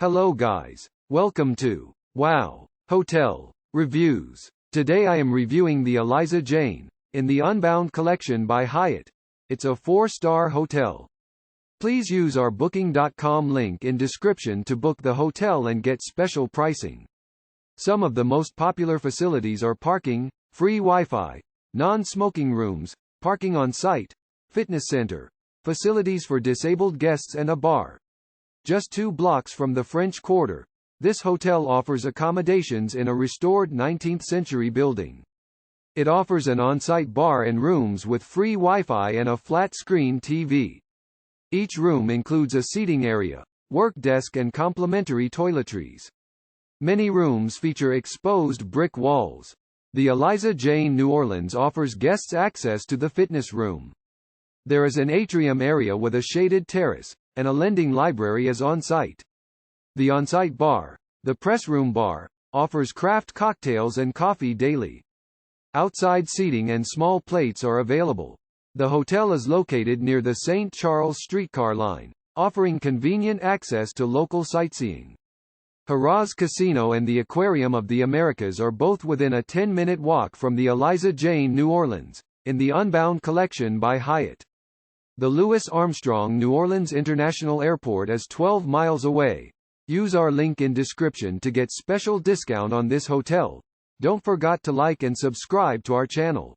Hello guys. Welcome to Wow Hotel Reviews. Today I am reviewing the Eliza Jane in the Unbound Collection by Hyatt. It's a 4-star hotel. Please use our booking.com link in description to book the hotel and get special pricing. Some of the most popular facilities are parking, free Wi-Fi, non-smoking rooms, parking on site, fitness center, facilities for disabled guests and a bar. Just 2 blocks from the French Quarter, this hotel offers accommodations in a restored 19th-century building. It offers an on-site bar and rooms with free Wi-Fi and a flat-screen TV. Each room includes a seating area, work desk and complimentary toiletries. Many rooms feature exposed brick walls. The Eliza Jane New Orleans offers guests access to the fitness room. There is an atrium area with a shaded terrace, and a lending library is on site. The on-site bar, the press room bar, offers craft cocktails and coffee daily. Outside seating and small plates are available. The hotel is located near the St. Charles Streetcar line, offering convenient access to local sightseeing. Harrah's Casino and the Aquarium of the Americas are both within a 10-minute walk from the Eliza Jane New Orleans, in the Unbound Collection by Hyatt. The Louis Armstrong New Orleans International Airport is 12 miles away. Use our link in description to get special discount on this hotel. Don't forget to like and subscribe to our channel.